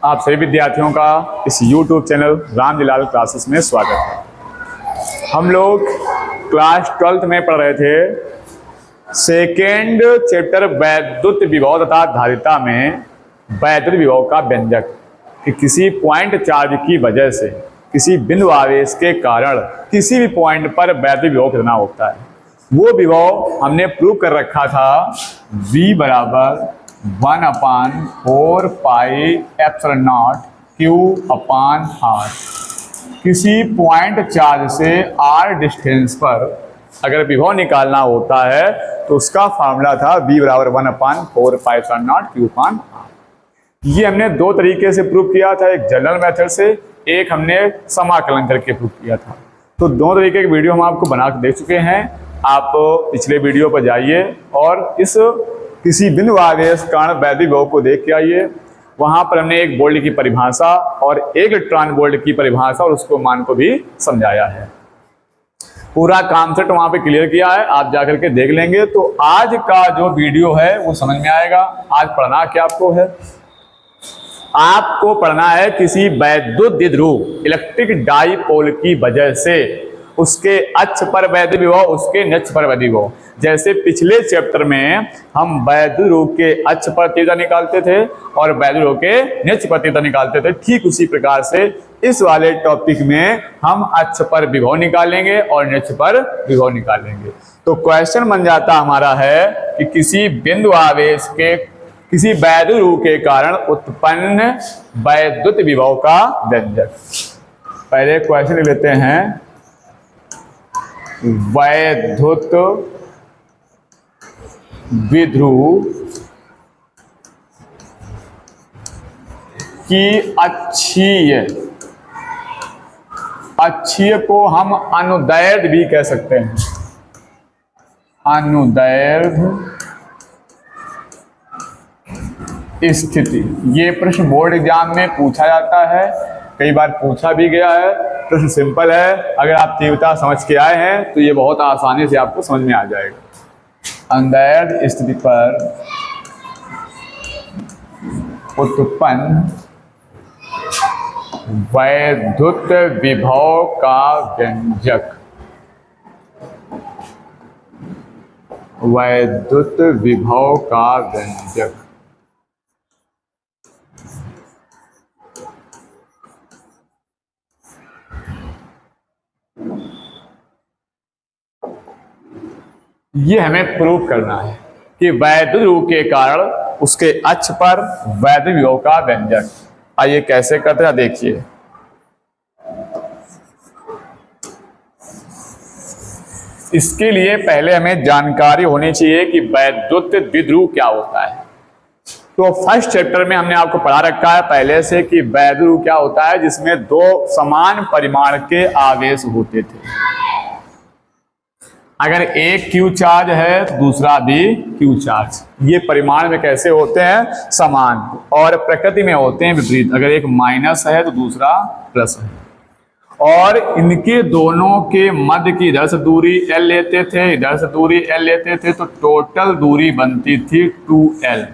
आप सभी विद्यार्थियों का इस YouTube चैनल रामजीलाल क्लासेस में स्वागत है। हम लोग क्लास 12th में पढ़ रहे थे सेकेंड चैप्टर वैद्युत विभव तथा धारिता में वैद्युत विभव का व्यंजक कि किसी पॉइंट चार्ज की वजह से किसी बिंदु आवेश के कारण किसी भी पॉइंट पर वैद्युत विभव कितना होता है। वो विभव हमने प्रूव कर रखा था V बराबर 1/4 पाई एप्सिलॉन नॉट Q/R। किसी पॉइंट चार्ज से R डिस्टेंस पर अगर विभव निकालना होता है तो उसका फार्मूला था V बराबर 1/4 पाई एप्सिलॉन नॉट Q/R। ये हमने दो तरीके से प्रूव किया था, एक जनरल मेथड से, एक हमने समाकलन करके प्रूव किया था। तो दोनों तरीके के वीडियो हम आपको बना के दे चुके हैं। आप पिछले वीडियो पर जाइए और इस किसी बिंदु आवेश कारण वैद्युत विभव को देख के आइए। वहां पर हमने एक वोल्ट की परिभाषा और एक इलेक्ट्रॉन वोल्ट की परिभाषा और उसको मान को भी समझाया है। पूरा कॉन्सेप्ट वहां पे क्लियर किया है, आप जाकर के देख लेंगे तो आज का जो वीडियो है वो समझ में आएगा। आज पढ़ना क्या आपको है, आपको पढ़ना है किसी वैद्युत द्विध्रुव इलेक्ट्रिक डाइपोल की वजह से उसके अक्ष पर वैद्युत विभव, उसके निष्ठ पर वैद्युत विभव। जैसे पिछले चैप्टर में हम वैद्युत ध्रुव के अक्ष पर तीव्रता निकालते थे और वैद्युत ध्रुव के निष्ठ पर तीव्रता निकालते थे, ठीक उसी प्रकार से इस वाले टॉपिक में हम अक्ष पर विभव निकालेंगे और निष्ठ पर विभव निकालेंगे। तो क्वेश्चन बन जाता हमारा है कि किसी बिंदु आवेश के किसी वैद्युत ध्रुव के कारण उत्पन्न वैद्युत विभव का व्यंजक। पहले क्वेश्चन लेते हैं, वैद्युत द्विध्रुव की अक्षीय को हम अनुदैर्ध्य भी कह सकते हैं। अनुदैर्ध्य स्थिति, ये प्रश्न बोर्ड एग्जाम में पूछा जाता है, कई बार पूछा भी गया है। प्रश्न सिंपल है, अगर आप तीव्रता समझ के आए हैं तो ये बहुत आसानी से आपको समझ में आ जाएगा। अनुदैर्ध्य स्थिति पर उत्पन्न वैद्युत विभव का व्यंजक, वैद्युत विभव का व्यंजक। ये हमें प्रूव करना है कि वैद्युत ध्रुव के कारण उसके अक्ष पर वैद्युत विभव का व्यंजक। आइए कैसे करते हैं देखिए। इसके लिए पहले हमें जानकारी होनी चाहिए कि वैद्युत द्विध्रुव क्या होता है। तो फर्स्ट चैप्टर में हमने आपको पढ़ा रखा है पहले से कि वैद्युत ध्रुव क्या होता है, जिसमें दो समान परिमाण के आवेश होते थे। अगर एक Q चार्ज है तो दूसरा भी Q चार्ज, ये परिमाण में कैसे होते हैं, समान, और प्रकृति में होते हैं विपरीत। अगर एक माइनस है तो दूसरा प्लस है, और इनके दोनों के मध्य की इधर से दूरी L लेते थे, इधर से दूरी L लेते थे, तो टोटल दूरी बनती थी 2L।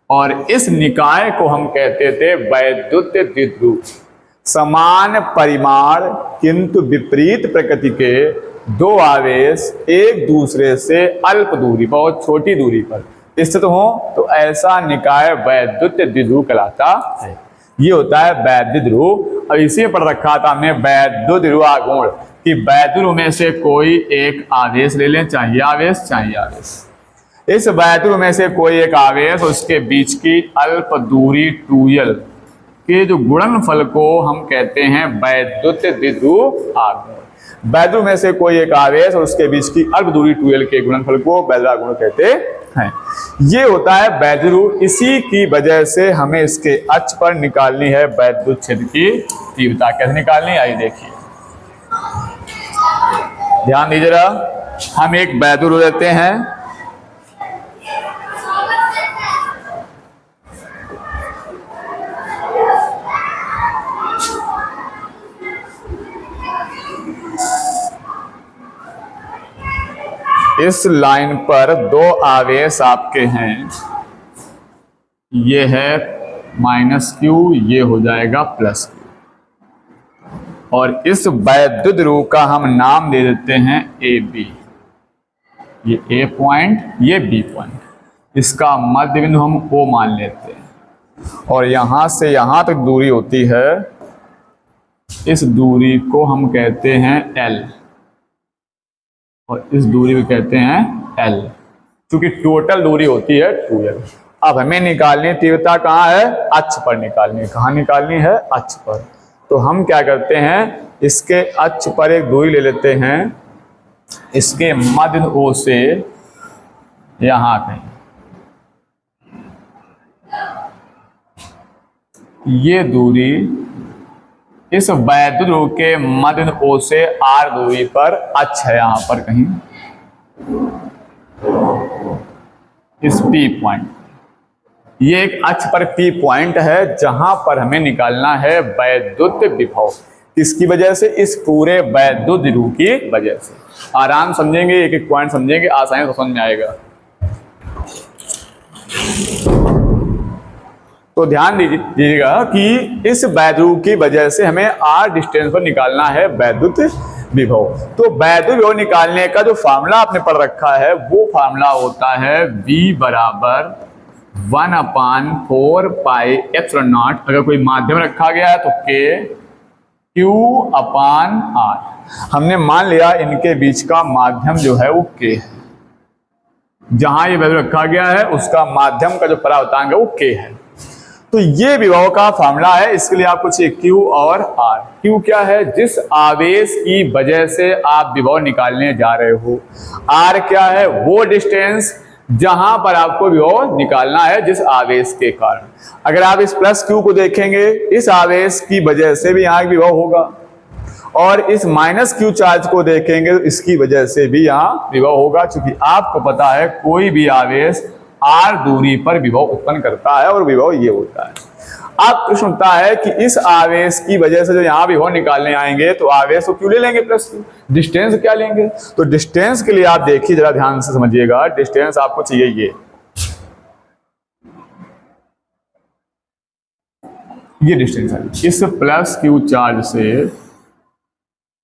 और इस निकाय को हम कहते थे वैद्युत द्विध्रुव। समान परिमाण किंतु विपरीत प्रकृति के दो आवेश एक दूसरे से अल्प दूरी, बहुत छोटी दूरी पर स्थित हो तो ऐसा निकाय वैद्युत द्विध्रुव कहलाता है। ये होता है वैद्युत ध्रुव। अब इसी में पढ़ रखा था हमने वैद्युत ध्रुवागुण कि वैद्युत ध्रुव में से कोई एक आवेश ले लें, चाहिए आवेश। इस वैद्युत ध्रुव में से कोई एक आवेश उसके बीच की अल्प दूरी 2L के जो गुणनफल को हम कहते हैं वैद्युत द्विध्रुवागुण। वैद्युत में से कोई एक आवेश और उसके बीच की अल्प दूरी 2L के गुणनफल को वैद्युतागुण कहते हैं। ये होता है वैद्युत ध्रुव। इसी की वजह से हमें इसके अक्ष पर निकालनी है वैद्युत क्षेत्र की तीव्रता। कैसे निकालनी है आइए देखिए, ध्यान दीजिएगा। हम एक वैद्युत ध्रुव लेते हैं, इस लाइन पर दो आवेश आपके हैं, ये है माइनस क्यू, ये हो जाएगा प्लस क्यू। और इस वैद्युत ध्रुव का हम नाम दे देते हैं ए बी। ये ए पॉइंट, ये बी पॉइंट, इसका मध्य बिंदु हम ओ मान लेते हैं। और यहां से यहां तक दूरी होती है, इस दूरी को हम कहते हैं एल, और इस दूरी को कहते हैं एल, क्योंकि टोटल दूरी होती है 2l। अब हमें निकालनी तीव्रता कहाँ है, अक्ष पर निकालनी है। कहाँ निकालनी है, अक्ष पर। तो हम क्या करते हैं, इसके अक्ष पर एक दूरी ले लेते हैं, इसके मध्य ओ से यहां कहीं, ये दूरी इस वैद्युत ध्रुव के मध्य ओ से r दूरी पर अक्ष है, यहां पर कहीं इस P पॉइंट, ये एक अक्ष पर P पॉइंट है जहां पर हमें निकालना है वैद्युत विभव। किसकी वजह से, इस पूरे वैद्युत ध्रुव की वजह से। आराम समझेंगे, एक एक पॉइंट समझेंगे, आसानी से समझ में आएगा। तो ध्यान दीजिएगा कि इस वैद्युत ध्रुव की वजह से हमें r डिस्टेंस पर निकालना है वैद्युत विभव। तो वैद्युत विभव निकालने का जो फार्मूला आपने पढ़ रखा है, वो फार्मूला होता है V बराबर 1/4 पाई एप्सिलॉन नॉट। अगर कोई माध्यम रखा गया है तो K Q/R। हमने मान लिया इनके बीच का माध्यम जो है वो K है, जहां ये वैल्यू रखा गया है उसका माध्यम का जो परावर्तांक है वो K है। तो ये विभव का फार्मूला है। इसके लिए आपको चाहिए Q और R। Q क्या है, जिस आवेश की वजह से आप विभव निकालने जा रहे हो। R क्या है, वो डिस्टेंस जहां पर आपको विभव निकालना है जिस आवेश के कारण। अगर आप इस प्लस Q को देखेंगे, इस आवेश की वजह से भी यहाँ विभव होगा, और इस माइनस Q चार्ज को देखेंगे तो इसकी वजह से भी यहाँ विभव होगा, क्योंकि आपको पता है कोई भी आवेश r दूरी पर विभव उत्पन्न करता है, और विभव ये होता है। अब प्रश्न उठता है कि इस आवेश की वजह से जो यहाँ विभव निकालने आएंगे तो आवेश को क्यों ले लेंगे प्लस Q, डिस्टेंस क्या लेंगे। तो डिस्टेंस के लिए आप देखिए, जरा ध्यान से समझिएगा। डिस्टेंस आपको चाहिए ये डिस्टेंस है, इस प्लस Q चार्ज से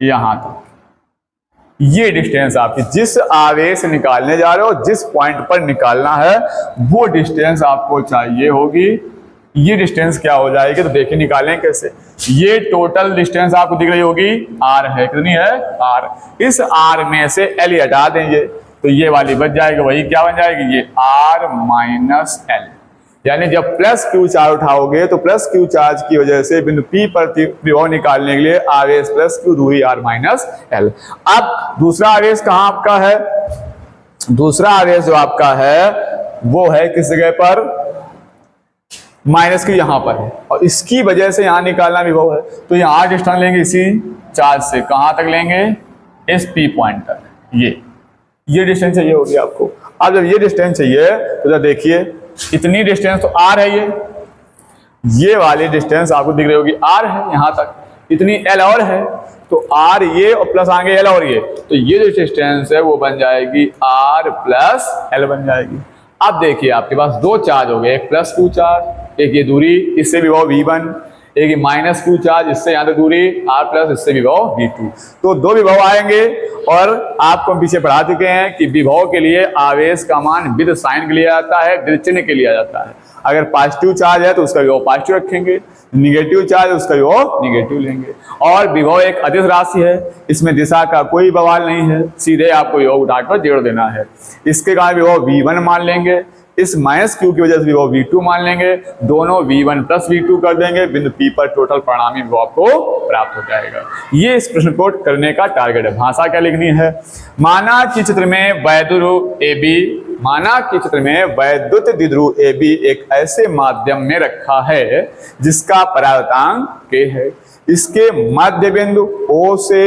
यहां तक, ये डिस्टेंस आपकी जिस आवेश से निकालने जा रहे हो, जिस पॉइंट पर निकालना है, वो डिस्टेंस आपको चाहिए होगी। ये डिस्टेंस क्या हो जाएगी, तो देखिए निकालें कैसे। ये टोटल डिस्टेंस आपको दिख रही होगी r है, कितनी है r। इस r में से l हटा देंगे तो ये वाली बच जाएगी, वही क्या बन जाएगी, ये r माइनस l। यानी जब प्लस Q चार्ज उठाओगे तो प्लस Q चार्ज की वजह से बिंदु P पर विभव निकालने के लिए आवेश प्लस Q दूरी r माइनस l। अब दूसरा आवेश कहां आपका है, दूसरा आवेश जो आपका है वो है किस जगह पर, माइनस Q यहां पर है, और इसकी वजह से यहां निकालना विभव है। तो यहां डिस्टेंस लेंगे इसी चार्ज से, कहां तक लेंगे, इस P पॉइंट तक। ये डिस्टेंस चाहिए होगी आपको। अब जब ये डिस्टेंस चाहिए तो जब देखिए इतनी डिस्टेंस तो r है, ये वाली डिस्टेंस आपको दिख रही होगी r है यहां तक, इतनी l और है, तो r ये और प्लस आगे l और ये, तो ये जो डिस्टेंस है वो बन जाएगी r प्लस l बन जाएगी। अब देखिए आपके पास दो चार्ज हो गए, एक प्लस Q चार्ज, एक ये दूरी, इससे विभव V1, एक ये माइनस Q चार्ज, इससे यहाँ तक दूरी r प्लस, इससे विभव V2। तो दो विभव आएंगे, और आपको हम पीछे पढ़ा चुके हैं कि विभव के लिए आवेश का मान विद साइन के लिए आता है, विद चिन्ह के लिए आ जाता है। अगर पॉजिटिव चार्ज है तो उसका विभव पॉजिटिव रखेंगे, निगेटिव चार्ज है उसका विभव निगेटिव लेंगे। और विभव एक अदिश राशि है, इसमें दिशा का कोई बवाल नहीं है, सीधे आपको विभव उठाकर जोड़ देना है। इसके कारण विभव V1 मान लेंगे, इस माइनस Q की वजह से विभव V2 मान लेंगे, दोनों V1 प्लस V2 कर देंगे, बिंदु P पर टोटल परिणामी विभव आपको प्राप्त हो जाएगा। ये इस प्रश्न को करने का टारगेट है। भाषा क्या लिखनी है, माना कि चित्र में वैद्युत AB, माना कि चित्र में वैद्युत द्विध्रुव AB एक ऐसे माध्यम में रखा है जिसका परावर्तांक K है। इसके मध्य बिंदु O से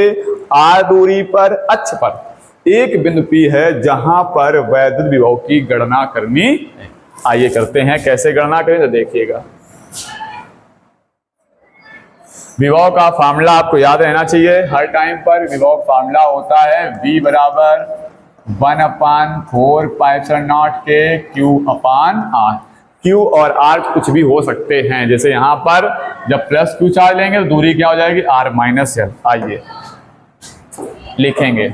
R दूरी पर अक्ष पर एक बिंदु P है जहां पर वैद्युत विभव की गणना करनी है। आइए करते हैं, कैसे गणना करें तो देखिएगा। विभव का फार्मूला आपको याद रहना चाहिए हर टाइम पर। विभव फार्मूला होता है V बराबर 1/4 pi epsilon not K Q/R। Q और R कुछ भी हो सकते हैं। जैसे यहाँ पर जब प्लस Q चार्ज लेंगे तो दूरी क्या हो जाएगी, R माइनस L। आइए लिखेंगे,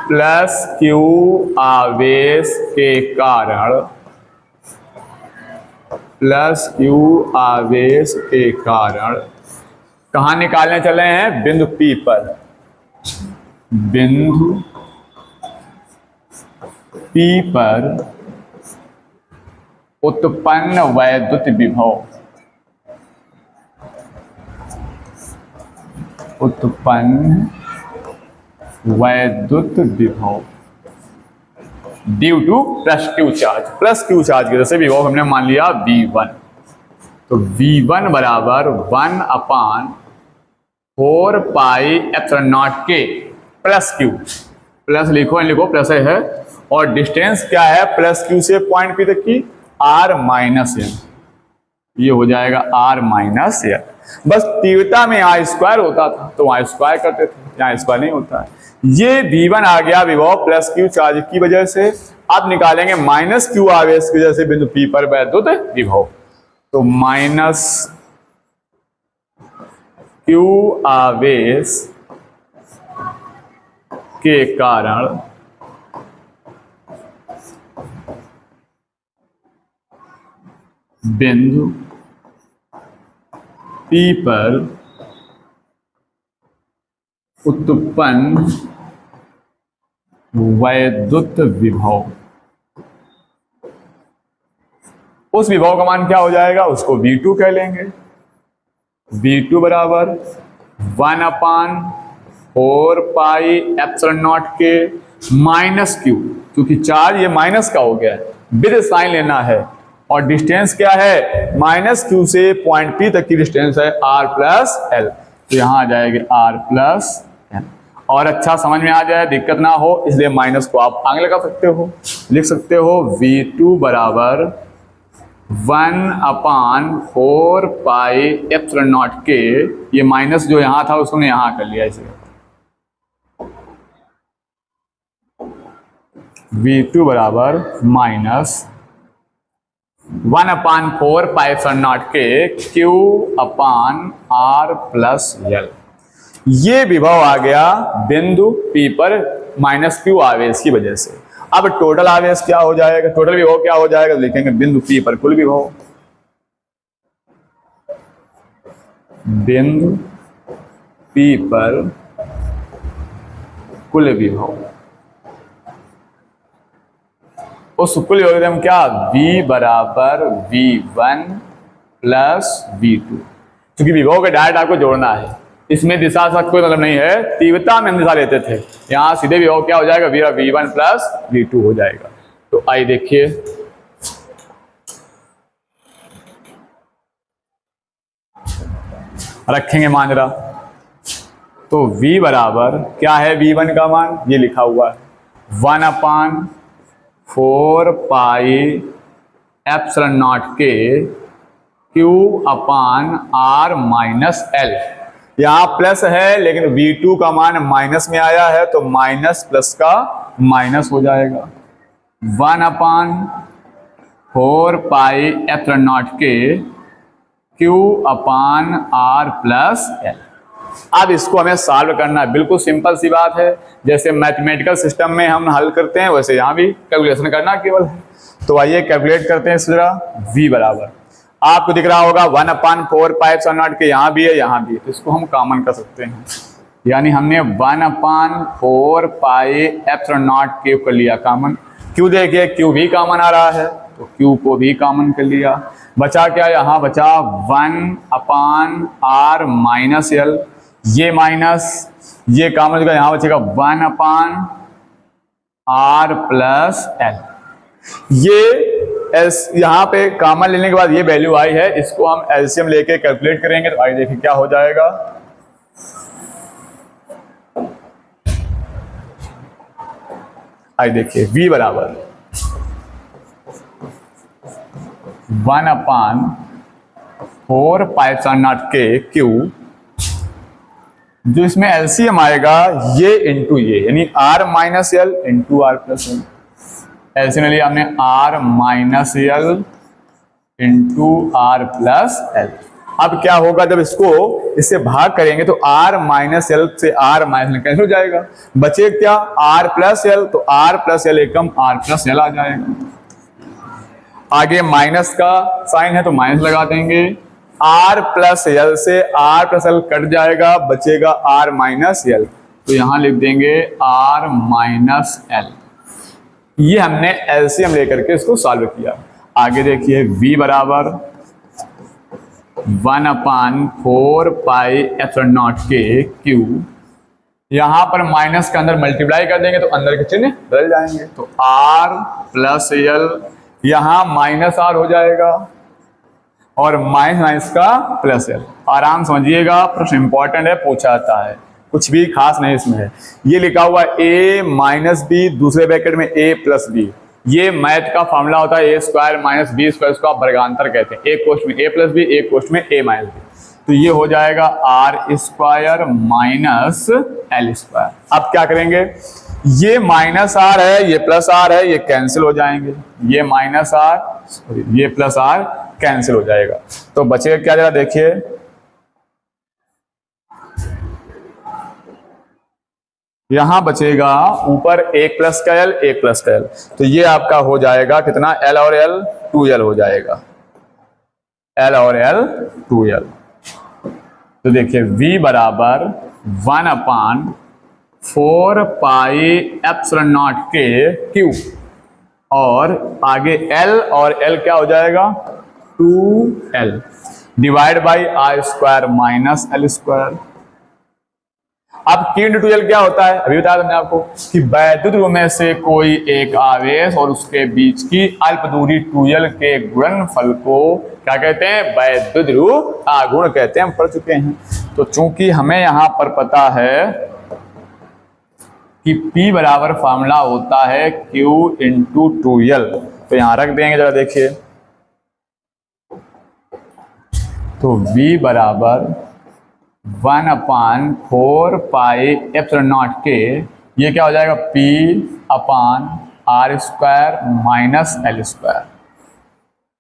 प्लस Q आवेश के कारण, प्लस Q आवेश के कारण कहाँ निकालने चले हैं, बिंदु P पर। बिंदु P पर उत्पन्न वैद्युत विभव, उत्पन्न वैद्युत विभव due two plus Q charge. Plus Q charge की वजह से विभव हमने मान लिया V1। तो V1 बराबर 1/4 पाई एप्सिलॉन नॉट के प्लस Q, प्लस लिखो लिखो प्लस है, और डिस्टेंस क्या है प्लस Q से पॉइंट P तक की, R माइनस L। ये हो जाएगा R माइनस L। बस तीव्रता में यहाँ स्क्वायर होता था तो वहाँ स्क्वायर करते थे, यहाँ स्क्वायर नहीं होता है। ये V1 आ गया विभव प्लस Q चार्ज की वजह से। अब निकालेंगे माइनस Q आवेश की वजह से बिंदु P पर वैद्युत विभव। तो माइनस Q आवेश के कारण बिंदु P पर उत्पन्न वैद्युत विभव, उस विभव का मान क्या हो जाएगा, उसको V2 कह लेंगे। V2 बराबर 1/4 पाई एप्सिलॉन नॉट के माइनस Q, क्योंकि चार्ज ये माइनस का हो गया है, विद साइन लेना है, और डिस्टेंस क्या है माइनस Q से पॉइंट P तक की डिस्टेंस है R प्लस L। तो यहाँ आ जाएगी R प्लस L। और अच्छा समझ में आ जाए, दिक्कत ना हो, इसलिए माइनस को आप आगे लगा सकते हो, लिख सकते हो V2 बराबर 1/4 पाई एप्सिलॉन नॉट के, ये माइनस जो यहाँ था उसने यहाँ कर लिया इसे, V2 बराबर माइनस 1/4 पाई एप्सिलॉन नॉट के Q अपान R प्लस L। ये विभव आ गया बिंदु P पर माइनस Q आवेश की वजह से। अब टोटल आवेश क्या हो जाएगा, टोटल विभव क्या हो जाएगा, लिखेंगे बिंदु P पर कुल विभव, बिंदु P पर कुल विभव। उस कुल विभव हम क्या, V बराबर V1 प्लस V2, क्योंकि विभव के डायरेक्ट आपको जोड़ना है, इसमें दिशा का कोई मतलब नहीं है, तीव्रता में हम दिशा लेते थे, यहाँ सीधे विभव क्या हो जाएगा, V1 प्लस V2 हो जाएगा। तो आइए देखिए, रखेंगे मान जरा, तो V बराबर क्या है, V1 का मान ये लिखा हुआ है 1/4 पाई एप्सिलॉन नॉट के Q अपान R माइनस L। यहाँ प्लस है लेकिन V2 का मान माइनस में आया है, तो माइनस प्लस का माइनस हो जाएगा, 1/4 पाई एप्सिलॉन नॉट के Q अपान R प्लस L। अब इसको हमें सॉल्व करना है, बिल्कुल सिंपल सी बात है, जैसे मैथमेटिकल सिस्टम में हम हल करते हैं वैसे यहाँ भी कैलकुलेशन करना केवल है। तो आइए कैलकुलेट करते हैं इस जरा। V बराबर आपको दिख रहा होगा 1/4 पाई एप्सिलॉन नॉट के, यहाँ भी है यहाँ भी है, तो इसको हम कॉमन कर सकते हैं, यानी हमने 1/4 पाई एप्सिलॉन नॉट के कर लिया कॉमन। Q देखिए Q भी कॉमन आ रहा है, तो Q को भी कॉमन कर लिया, बचा क्या, यहाँ बचा 1/R माइनस L, ये माइनस ये कॉमन होगा, यहाँ बचेगा 1/R प्लस L। ये यहाँ पे कॉमन लेने के बाद ये वैल्यू आई है, इसको हम एलसीएम लेके कैलकुलेट करेंगे, तो आइए देखिए क्या हो जाएगा। आइए देखिए V बराबर 1/4 पाई एप्सिलॉन नॉट के Q, जो इसमें एलसीएम आएगा ये इंटू ये, यानी R minus L into R plus L। LCM ले लिया हमने R minus L into R plus L. अब क्या होगा जब इसको इससे भाग करेंगे तो आर माइनस एल से आर माइनस एल कैंसिल हो जाएगा, बचे क्या आर प्लस एल, तो आर प्लस एल एकम आर प्लस एल आ जाएगा। आगे माइनस का साइन है तो माइनस लगा देंगे, आर प्लस एल से आर प्लस एल कट जाएगा, बचेगा आर माइनस एल, तो यहां लिख देंगे आर माइनस एल। ये हमने एलसीएम लेकर के इसको सॉल्व किया। आगे देखिए v बराबर 1/4 पाई एप्सिलॉन नॉट के क्यू, यहां पर माइनस के अंदर मल्टीप्लाई कर देंगे तो अंदर के चिन्ह बदल जाएंगे, तो r प्लस एल यहां माइनस आर हो जाएगा और माइनस माइनस का प्लस एल। आराम समझिएगा, प्रश्न इंपॉर्टेंट है, पूछा जाता है, कुछ भी खास नहीं इसमें है। ये लिखा हुआ a माइनस बी, दूसरे ब्रैकेट में a प्लस बी, ये मैथ का फॉर्मूला होता है ए स्क्वायर माइनस बी स्क्वायर, इसको आप वर्गांतर कहते हैं। एक कोष्ठ में a प्लस बी, एक कोष्ठ में a माइनस बी, तो ये हो जाएगा R square minus L square. अब क्या करेंगे, ये माइनस आर है, ये प्लस आर है, ये कैंसिल हो जाएंगे, ये माइनस आर सॉरी ये प्लस आर कैंसिल हो जाएगा, तो बचेगा क्या, जरा देखिए यहां बचेगा ऊपर एक प्लस का एल एक प्लस का एल, तो ये आपका हो जाएगा कितना, एल और एल 2l हो जाएगा, एल और एल 2l। तो देखिए v बराबर 1/4 पाई एप्सिलॉन नॉट के क्यू, और आगे l और l क्या हो जाएगा 2l divide by R square minus L square. अब Q इंटू 2l क्या होता है, अभी बताया मैंने आपको कि वैद्युत ध्रुव में से कोई एक आवेश और उसके बीच की अल्प दूरी 2l के गुणनफल को क्या कहते हैं, वैद्युत ध्रुव आघूर्ण कहते हैं, हम पढ़ चुके हैं। तो चूंकि हमें यहां पर पता है कि P बराबर फॉर्मूला होता है Q इंटू 2l, तो यहां रख देंगे, जरा देखिए, तो V बराबर 1/4 पाई एप्सिलॉन नॉट के, ये क्या हो जाएगा P upon R square minus L square.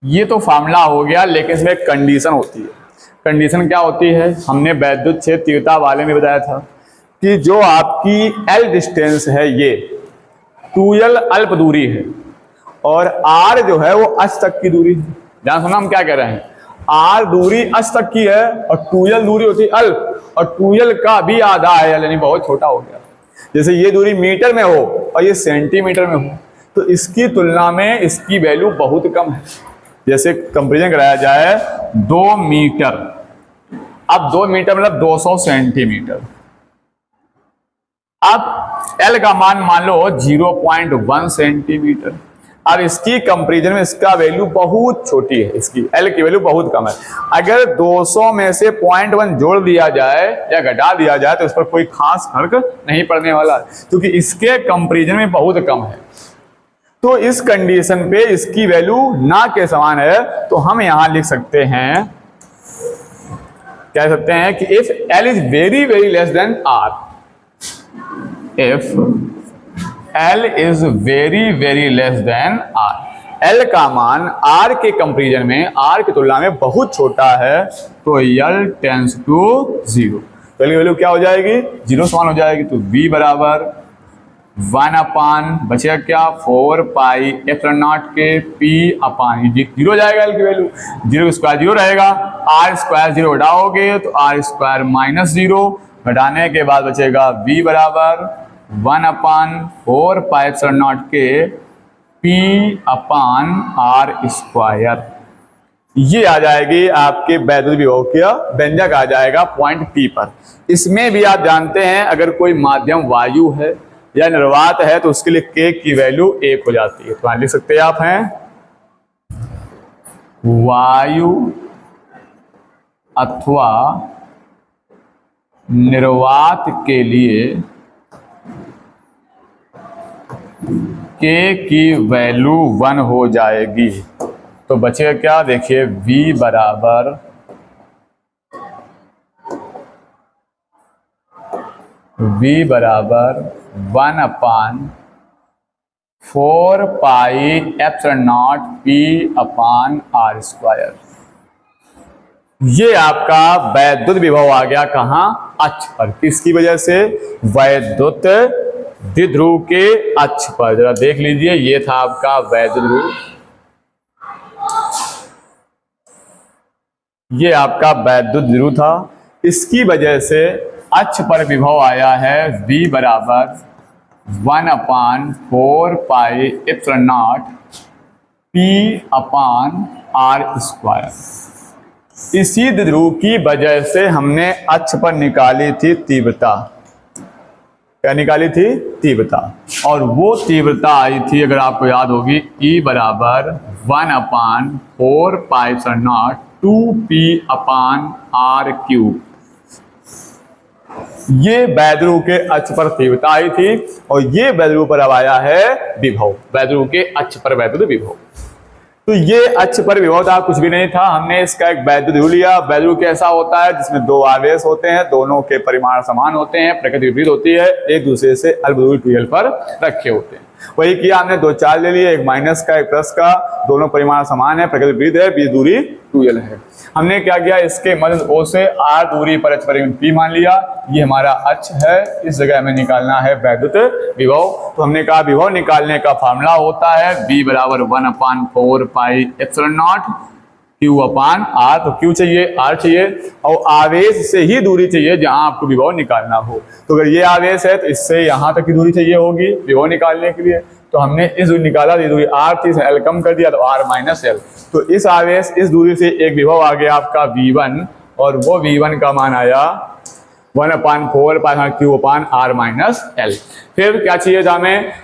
ये तो फार्मूला हो गया, लेकिन इसमें एक कंडीशन होती है। कंडीशन क्या होती है, हमने वैद्युत क्षेत्र तीव्रता वाले में बताया था कि जो आपकी L डिस्टेंस है, ये 2l अल्प दूरी है और R जो है वो अक्ष तक की दूरी है। ध्यान सुना, हम क्या कह रहे हैं, R दूरी अक्ष तक की है और 2l दूरी होती है अल्प, और 2l का भी आधा है, यानी बहुत छोटा हो गया। जैसे ये दूरी मीटर में हो और ये सेंटीमीटर में हो, तो इसकी तुलना में इसकी वैल्यू बहुत कम है। जैसे कंपेरिजन कराया जाए 2 मीटर, अब 2 मीटर मतलब 200 सेंटीमीटर, अब L का मान लो 0.1 सेंटीमीटर। अब इसकी कंपैरिजन में इसका वैल्यू बहुत छोटी है, इसकी L की वैल्यू बहुत कम है। अगर 200 में से 0.1 जोड़ दिया जाए या घटा दिया जाए तो इस पर कोई खास फर्क नहीं पड़ने वाला, क्योंकि इसके कंपैरिजन में बहुत कम है। तो इस कंडीशन पे इसकी वैल्यू ना के समान है, तो हम यहां लिख सकते हैं, कह सकते हैं कि if L is very very less than R, if L is very very less than R, L का मान R के कंपैरिजन में, R की तुलना में बहुत छोटा है, तो L टेंस टू 0, तो L की वैल्यू क्या हो जाएगी, 0 समान हो जाएगी। तो V बराबर 1 बचेगा क्या 4 पाई एप्सिलॉन नॉट के P अपान 0 जाएगा, L की वैल्यू 0 स्क्वायर 0 रहेगा, R स्क्वायर 0 हटाओगे तो R स्क्वायर माइनस 0, घटाने के बाद बचेगा V बराबर 1/4 पाई एप्सिलॉन नॉट के P अपान R स्क्वायर। ये आ जाएगी आपके वैद्युत विभव का व्यंजक, आ जाएगा पॉइंट P पर। इसमें भी आप जानते हैं अगर कोई माध्यम वायु है या निर्वात है तो उसके लिए K की वैल्यू 1 हो जाती है। तो लिख सकते हैं आप हैं वायु अथवा निर्वात के लिए K की वैल्यू 1 हो जाएगी। तो बचेगा क्या, देखिए V बराबर 1/4 4 पाई epsilon not P upon R square. ये आपका वैद्युत विभव आ गया कहाँ? अक्ष पर। किसकी वजह से? वैद्युत द्विध्रुव के अक्ष पर। जरा देख लीजिए, ये था आपका वैद्युत ध्रुव, ये आपका वैद्युत ध्रुव था। इसकी वजह से अक्ष पर विभव आया है V बराबर 1/4 pi epsilon not P upon R square. इसी द्विध्रुव की वजह से हमने अक्ष पर निकाली थी तीव्रता। क्या निकाली थी? तीव्रता। और वो तीव्रता आई थी, अगर आपको याद होगी, E बराबर 1/4 pi epsilon not 2P upon R cube. ये वैद्युत के अक्ष पर तीव्रता आई थी और ये वैद्युत पर अब आया है विभव। वैद्युत के अक्ष पर वैद्युत विभव। तो ये अक्ष पर विभव था, कुछ भी नहीं था। हमने इसका एक वैद्युत ध्रुव लिया। वैद्युत कैसा होता है? जिसमें दो आवेश होते हैं, दोनों के परिमाण समान होते हैं, प्रकृति विपरीत होती है, एक दूसरे से अल्प दूरी 2l पर रखे होते हैं। वही किया हमने, दो चार्ज ले लिए, एक माइनस का एक प्लस का, दोनों परिमाण समान है, प्रकृति विपरीत है, बीच दूरी 2l है। हमने क्या किया, इसके मध्य O से r दूरी पर अक्ष परिमाण P मान लिया। ये हमारा अक्ष है, इस जगह हमें निकालना है वैद्युत विभव। तो हमने कहा विभव निकालने का फार्मूला होता है V बराबर 1/4 pi epsilon not Q upon R। तो Q चाहिए, R चाहिए और आवेश से ही दूरी चाहिए जहां आपको विभव निकालना हो। तो अगर ये आवेश है तो इससे यहां तक की दूरी चाहिए होगी विभव निकालने के लिए। तो हमने इस दूरी निकाला, ये दूरी R थी, इसे L कम कर दिया तो R माइनस L। तो इस आवेश इस दूरी से एक विभव आ गया आपका V1 और वो V1 का मान आया 1/4 पाई Q अपान R माइनस L। फिर क्या चाहिए था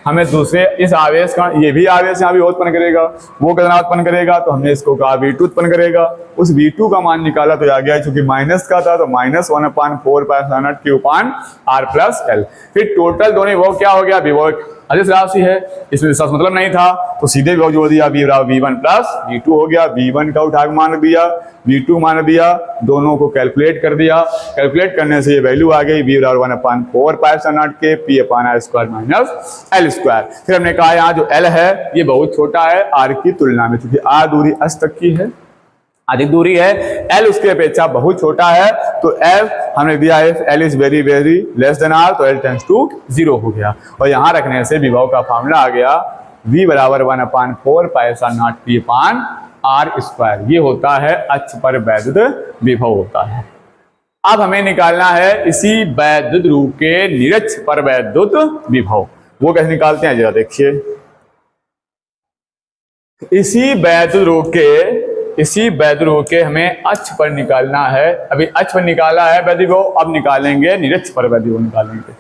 हमें दूसरे इस आवेश का, ये भी आवेश यहाँ भी उत्पन्न करेगा, वो कितना उत्पन्न करेगा? तो हमने इसको कहा V2 उत्पन्न करेगा। उस V2 का मान निकाला तो आ गया, चूंकि माइनस का था तो माइनस 1/4 पाई Q अपान R प्लस L। फिर टोटल दोनों विभव क्या हो गया? विभव अदिश राशि है, इसमें विशेष मतलब नहीं था, तो सीधे विभव जोड़ दिया, V बराबर V1 प्लस V2 हो गया। V1 का उठा के मान दिया, V2 मान दिया, दोनों को कैलकुलेट कर दिया। कैलकुलेट करने से ये वैल्यू आ गई V बराबर 1/4 पाई एप्सिलॉन नॉट के P अपान R square minus L square. फिर हमने कहा यहाँ जो L है ये बहुत छोटा है R की तुलना में, क्योंकि R दूरी अक्ष तक की है, अधिक दूरी है, L उसके अपेक्षा बहुत छोटा है। तो F हमने दिया है, L is very very less than R, तो L टेंड्स टू 0 हो गया। और यहां रखने से विभव का फार्मूला आ गया V बराबर 1/4 pi epsilon not P upon R square. ये होता है अक्ष पर वैद्युत विभव होता है। अब हमें निकालना है इसी वैद्युत रूप के निरक्ष पर वैद्युत विभव। वो कैसे निकालते हैं जरा देखिए। इसी वैद्युत रूप के हमें अक्ष पर निकालना है। अभी अक्ष पर निकाला है वैद्युत विभव, अब निकालेंगे निरक्ष पर वैद्युत विभव निकालेंगे।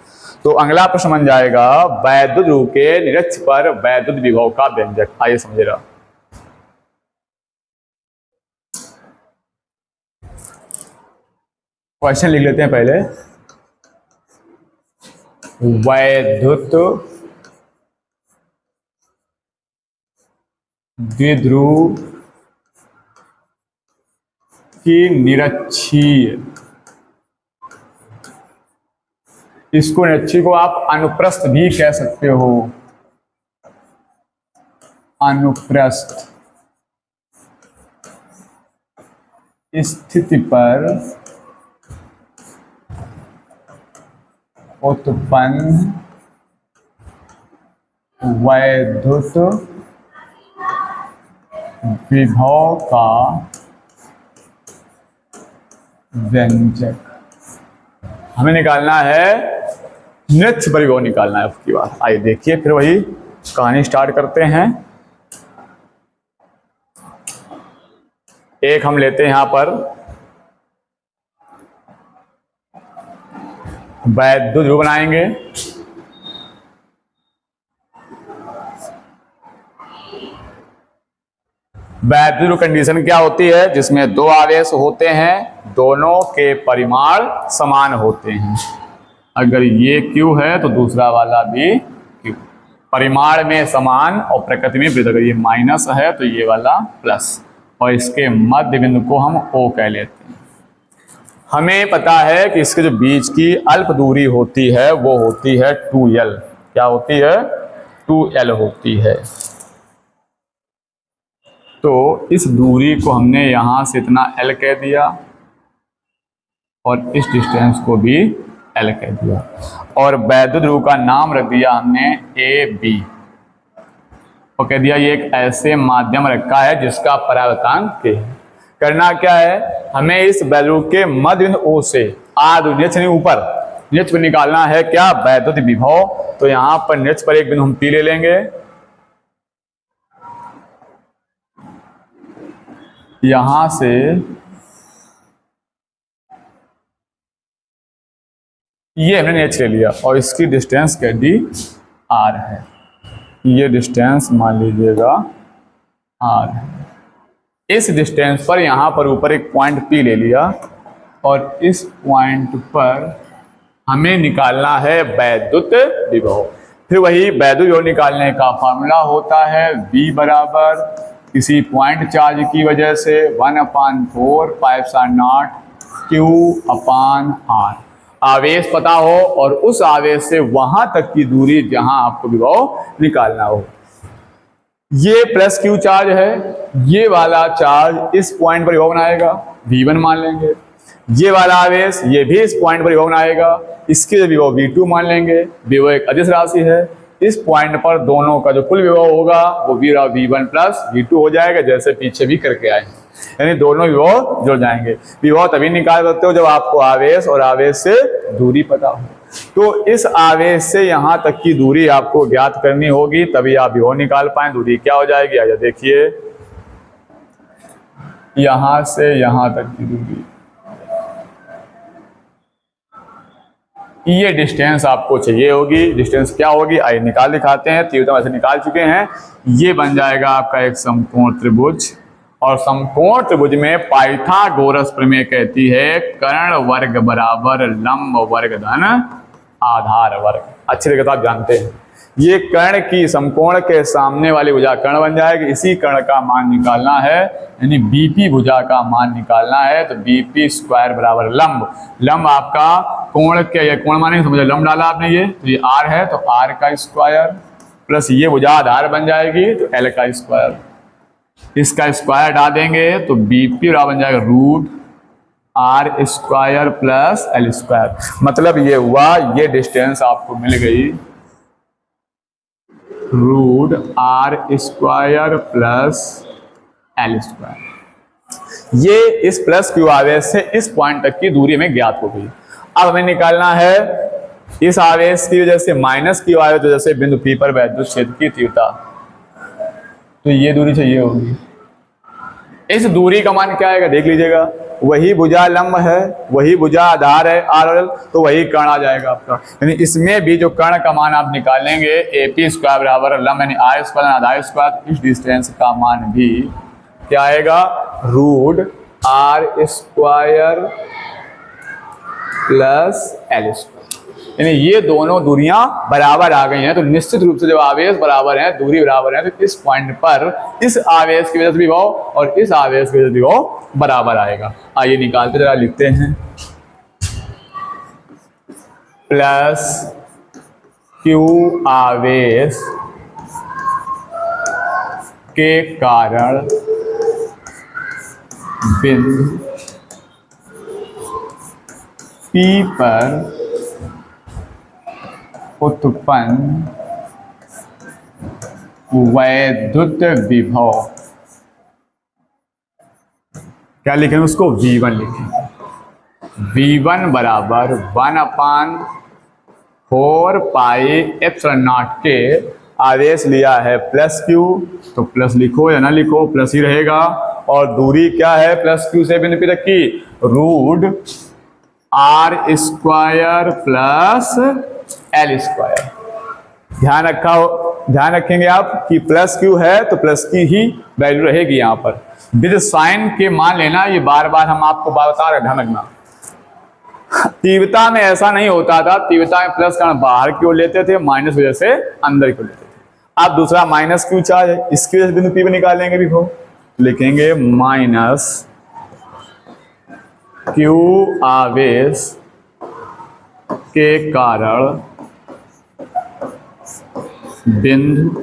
तो अगला प्रश्न बन जाएगा वैद्युत रूप के निरक्ष पर वैद्युत विभव का व्यंजक। आइए समझिएगा। क्वेश्चन लिख लेते हैं पहले। वैद्युत द्विध्रुव की निरक्षीय, इसको निरक्षीय को आप अनुप्रस्थ भी कह सकते हो। अनुप्रस्थ स्थिति पर उत्पन्न वैद्युत विभव का व्यंजक। हमें निकालना है निरक्ष पर विभव निकालना है उसकी बात। आइए देखिए, फिर वही कहानी स्टार्ट करते हैं। एक हम लेते हैं यहां पर वैद्युत ध्रुव बनाएंगे। वैद्युत कंडीशन क्या होती है? जिसमें दो आवेश होते हैं, दोनों के परिमाण समान होते हैं। अगर ये Q है तो दूसरा वाला भी Q, परिमाण में समान और प्रकृति में विपरीत। अगर ये माइनस है तो ये वाला प्लस, और इसके मध्य बिंदु को हम O कह लेते हैं। हमें पता है कि इसके जो बीच की अल्प दूरी होती है वो होती है 2l। क्या होती है? 2L होती है। तो इस दूरी को हमने यहाँ से इतना L कह दिया और इस डिस्टेंस को भी L कह दिया और वैद्युत ध्रुव का नाम रख दिया हमने AB और कह दिया ये एक ऐसे माध्यम रखा है जिसका परावर्तनांक K है। करना क्या है, हमें इस वैद्युत के मध्य बिंदु O से ऊपर निच पर निकालना है क्या, वैद्युत विभव। तो यहाँ पर निच पर एक बिंदु हम P ले लेंगे, यहां से ये हमने नेच ले लिया और इसकी डिस्टेंस कह दी R है। ये डिस्टेंस मान लीजिएगा R है। इस डिस्टेंस पर यहाँ पर ऊपर एक पॉइंट P ले लिया और इस पॉइंट पर हमें निकालना है वैद्युत विभव। फिर वही वैद्युत विभव निकालने का फॉर्मूला होता है V बराबर किसी पॉइंट चार्ज की वजह से 1/4 πε0 Q/R। आवेश पता हो और उस आवेश से वहां तक की दूरी जहां आपको विभव निकालना हो। ये प्लस Q चार्ज है, ये वाला चार्ज इस पॉइंट पर विभव बनाएगा, V1 मान लेंगे। ये वाला आवेश ये भी इस पॉइंट पर विभव बनाएगा, इसके विभव V2 मान लेंगे। विभव एक अदिश राशि है, इस पॉइंट पर दोनों का जो कुल विभव होगा वो V1 प्लस V2 हो जाएगा, जैसे पीछे भी करके आए, यानी दोनों विभव जुड़ जाएंगे। विभव तभी निकाल सकते हो जब आपको आवेश और आवेश से दूरी पता हो। तो इस आवेश से यहाँ तक की दूरी आपको ज्ञात करनी होगी, तभी आप विभव निकाल पाए। दूरी क्या हो जाएगी, आइए देखिए, यहाँ से यहाँ तक की दूरी, ये डिस्टेंस आपको चाहिए होगी। डिस्टेंस क्या होगी, आइए निकाल दिखाते हैं। तीव्रता वैसे निकाल चुके हैं। ये बन जाएगा आपका एक समकोण त्रिभुज और समकोण त्रिभुज में पाइथागोरस प्रमेय कहती है कर्ण वर्ग बराबर लंब वर्ग धन आधार वर्ग। अच्छी तरह से आप जानते हैं ये कर्ण की समकोण के सामने वाली भुजा कर्ण बन जाएगी। इसी कर्ण का मान निकालना है, यानी बीपी भुजा का मान निकालना है। तो बीपी स्क्वायर बराबर लंब, लंब आपका कोण के, ये कोण मानेंगे समझो, लंब डाला आपने ये, तो ये R है तो R का स्क्वायर प्लस ये भुजा आधार बन जाएगी तो L का स्क्वायर, इसका स्क्वायर डाल देंगे तो बीपी बराबर बन जाएगा root R square plus L square. मतलब ये हुआ, ये डिस्टेंस आपको मिल गई root R square plus L square. ये इस प्लस Q आवेश से इस पॉइंट तक की दूरी हमें ज्ञात हो गई। अब हमें निकालना है इस आवेश की वजह से माइनस Q आवेश की वजह से बिंदु P पर वैद्युत क्षेत्र की तीव्रता, तो ये दूरी चाहिए होगी। इस दूरी का मान क्या आएगा देख लीजिएगा, वही भुजा लंब है, वही भुजा आधार है R, तो वही कर्ण आ जाएगा आपका। यानी इसमें भी जो कर्ण का मान आप निकालेंगे AP स्क्वायर बराबर लंब यानी R स्क्वायर आधार स्क्वायर, इस डिस्टेंस का मान भी क्या आएगा root R square plus L square. यानी ये दोनों दूरियां बराबर आ गई हैं। तो निश्चित रूप से जब आवेश बराबर है, दूरी बराबर है, तो इस पॉइंट पर इस आवेश की वजह से विभव और इस आवेश की वजह से विभव बराबर आएगा। आइए निकालते जरा, लिखते हैं प्लस Q आवेश के कारण बिंदु P पर उत्पन्न वैद्युत विभव, क्या लिखेंगे उसको, V1 लिखेंगे। V1 बराबर 1/4 πε0 के आवेश लिया है प्लस Q, तो प्लस लिखो या ना लिखो प्लस ही रहेगा। और दूरी क्या है प्लस Q से बिंदु P तक की, root R square plus L square. ध्यान रखेंगे आप कि प्लस Q है तो प्लस की ही वैल्यू रहेगी यहाँ पर। विद साइन के मान लेना, ये बार बार हम आपको बता रहे, ध्यान रखना। तीव्रता में ऐसा नहीं होता था, तीव्रता में प्लस का बाहर की ओर लेते थे, माइनस वजह से अंदर की ओर लेते थे। अब दूसरा माइनस Q चार्ज है, इसकी वजह से बिंदु P पे निकालेंगे विभव, लिखेंगे माइनस Q आवेश के कारण बिंदु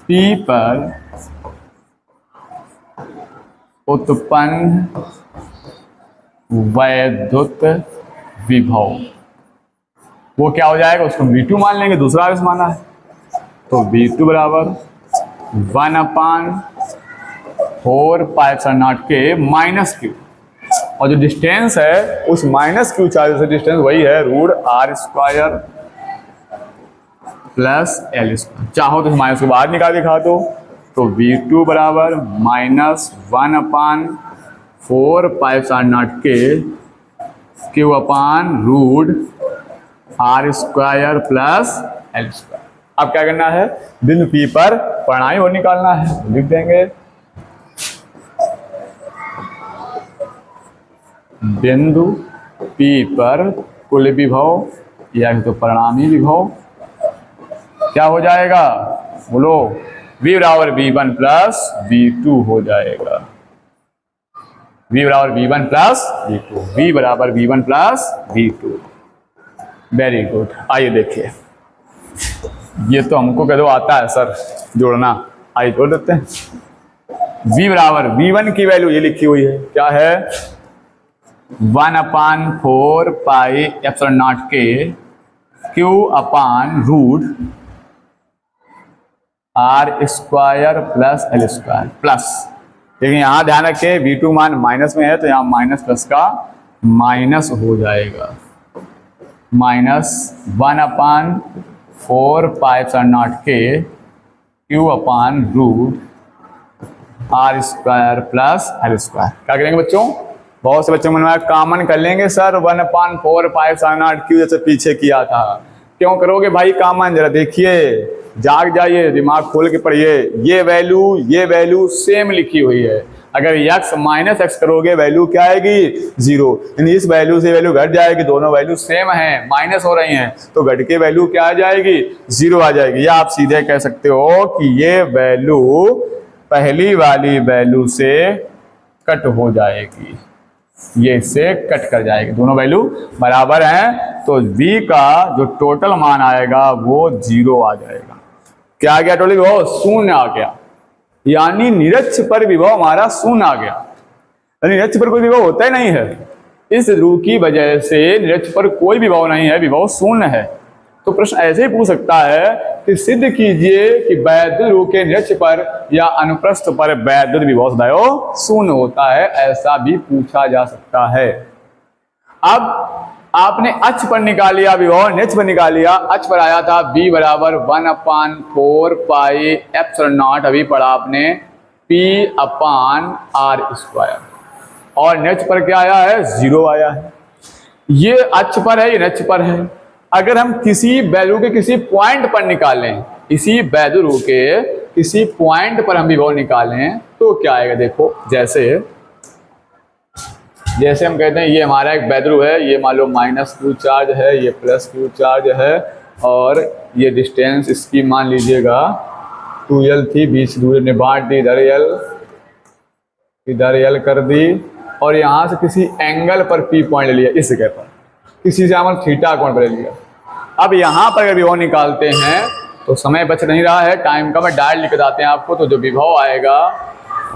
P पर उत्पन्न वैद्युत विभव, वो क्या हो जाएगा, उसको V2 मान लेंगे, दूसरा आवेश माना है, तो V2 बराबर 1/4πε0 के माइनस क्यू, और जो डिस्टेंस है उस माइनस क्यू चार्ज से डिस्टेंस वही है √r² प्लस L²। चाहो तो इस माइनस को बाहर निकाल दिखा दो, तो V2 बराबर -1/4πε0 के क्यू अपान √r² प्लस L²। अब क्या करना है, बिंदु P पर परिणामी वो निकालना है, लिख देंगे बिंदु P पर कुल विभव या तो परिणामी विभव क्या हो जाएगा, बोलो, V बराबर V1 प्लस V2 हो जाएगा, V बराबर V1 प्लस V2, V बराबर V1 plus V2। Very good. आइए देखिए, ये तो हमको कह दो आता है सर जोड़ना, आइए जोड़ देते हैं। V बराबर V1 की वैल्यू ये लिखी हुई है, क्या है, 1/4πε0 के Q अपान √r² प्लस L² प्लस, लेकिन यहाँ ध्यान रखें V2 मान माइनस में है तो यहाँ माइनस प्लस का माइनस हो जाएगा, -1/4πε0 के Q अपान √r² प्लस L²। क्या करेंगे बच्चों, बहुत से बच्चों मन में कॉमन कर लेंगे सर 1/4πε0 Q जैसे पीछे किया था, क्यों करोगे भाई कॉमन, जरा देखिए, जाग जाइए, दिमाग खोल के पढ़िए, ये वैल्यू सेम लिखी हुई है, अगर x माइनस एक्स करोगे वैल्यू क्या आएगी, 0, यानी इस वैल्यू से वैल्यू घट जाएगी, दोनों वैल्यू सेम है, माइनस हो रही हैं, तो घट के वैल्यू क्या आ जाएगी, 0 आ जाएगी, या आप सीधे कह सकते हो कि ये वैल्यू पहली वाली वैल्यू से कट हो जाएगी, ये इससे कट कर जाएगी, दोनों वैल्यू बराबर हैं, तो V का जो टोटल मान आएगा वो 0 आ जाएगा। क्या आ गया टोटल विभव, 0 आ गया, यानी निरक्ष पर विभव हमारा 0 आ गया, निरक्ष पर कोई विभव होता ही नहीं है, इस ध्रुव की वजह से निरक्ष पर कोई विभव नहीं है, विभव 0 है। तो प्रश्न ऐसे ही पूछ सकता है कि सिद्ध कीजिए कि वैद्युत ध्रुव के निरक्ष पर या अनुप्रस्थ पर वैद्युत विभव सदैव 0 होता है, ऐसा भी पूछा जा सकता है। अब आपने अक्ष पर निकाल लिया विभव, निरक्ष पर निकाल लिया, अक्ष पर आया था V बराबर 1/4πε0, अभी पढ़ा आपने P/r², और निरक्ष पर क्या आया है, 0 आया है, ये अक्ष पर है, ये निरक्ष पर है। अगर हम किसी वैल्यू के किसी पॉइंट पर निकालें, इसी वैद्युत ध्रुव के किसी पॉइंट पर हम विभव निकालें तो क्या आएगा, देखो, जैसे हम कहते हैं ये हमारा एक वैद्युत ध्रुव है, ये मान लो माइनस Q चार्ज है, ये प्लस Q चार्ज है, और ये डिस्टेंस इसकी मान लीजिएगा 2L थी, बीच दूरी ने बांट दी, इधर L कर दी, और यहाँ से किसी एंगल पर P पॉइंट ले लिया, इस जगह पर किसी से हम थीटा कोण पर ले लिया। अब यहाँ पर अगर विभव निकालते हैं तो समय बच नहीं रहा है, टाइम का, मैं डायरेक्ट लिख देते हैं आपको, तो जो विभव आएगा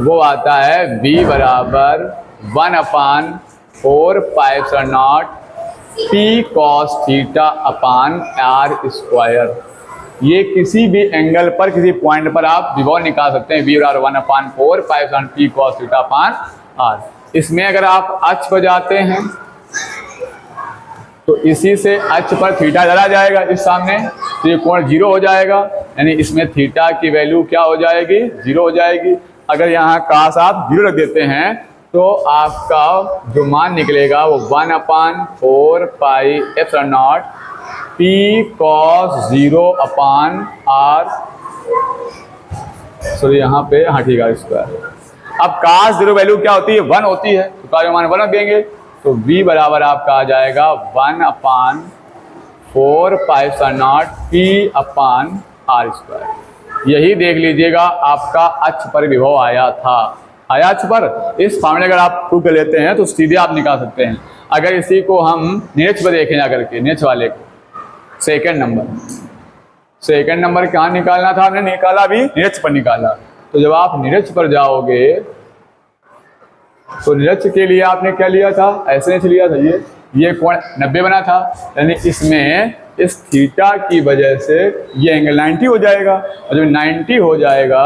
वो आता है V बराबर 1/4πε0 P cos theta upon r²। ये किसी भी एंगल पर किसी पॉइंट पर आप विभव निकाल सकते हैं, V बराबर 1/4πε0 P cos theta upon r। इसमें अगर आप अक्ष पर जाते हैं तो इसी से अक्ष पर थीटा चला जाएगा इस सामने, तो ये कोण 0 हो जाएगा, यानी इसमें थीटा की वैल्यू क्या हो जाएगी, 0 हो जाएगी। अगर यहाँ काश आप 0 रख देते हैं तो आपका जो मान निकलेगा वो 1/4πε0 P cos 0 अपान r, सॉरी यहाँ पे, हाँ ठीक है, स्क्वायर। अब cos 0 वैल्यू क्या होती है, 1 होती है, तो का मान 1 रख देंगे, तो V बराबर आपका आ जाएगा 1/4πε0 P अपान r²। यही देख लीजिएगा आपका अक्ष पर विभव आया था, आया अक्ष पर। इस फॉर्मूले अगर आप प्रूव कर लेते हैं तो सीधे आप निकाल सकते हैं। अगर इसी को हम निरक्ष पर देखें जाकर के, निरक्ष वाले को, सेकंड नंबर कहाँ निकालना था, हमने निकाला भी निरक्ष पर निकाला। तो जब आप निरक्ष पर जाओगे तो निरक्ष के लिए आपने क्या लिया था, ऐसे नहीं लिया था, ये कोण 90 बना था, यानी इसमें इस थीटा की वजह से ये एंगल 90 हो जाएगा। और जब 90 हो जाएगा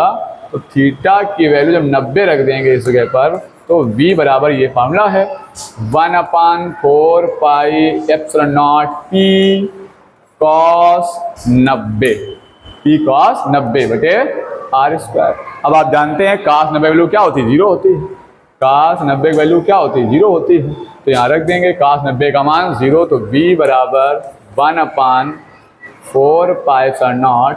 तो थीटा की वैल्यू जब 90 रख देंगे इस जगह पर, तो v बराबर ये फार्मूला है 1/4 pi epsilon not p cos 90, p cos 90 बटे r²। अब आप जानते हैं cos 90 वैल्यू क्या होती है, 0 होती है। cos 90 की वैल्यू क्या होती है, 0 होती है। तो यहाँ रख देंगे cos 90 का मान 0, तो v बराबर 1/4 pi epsilon not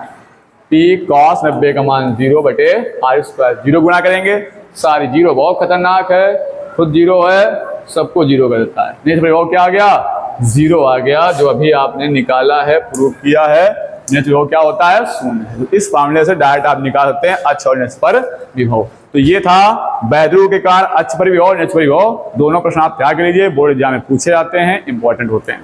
p cos 90 का मान 0 बटे r²। 0 गुणा करेंगे, सारी 0 बहुत खतरनाक है, खुद 0 है, सबको 0 कर देता है। नहीं तो क्या आ गया, 0 आ गया, जो अभी आपने निकाला है, प्रूव किया है। नहीं तो क्या होता है, शून्य। तो इस फार्मूले से डायरेक्ट आप निकाल सकते हैं अक्ष और निरक्ष पर विभव। तो ये था वैद्युत के कारण अक्ष पर विभव, निरक्ष पर विभव। दोनों प्रश्न आप तैयार कर लीजिए, बोर्ड एग्जाम में पूछे जाते हैं, इंपॉर्टेंट होते हैं।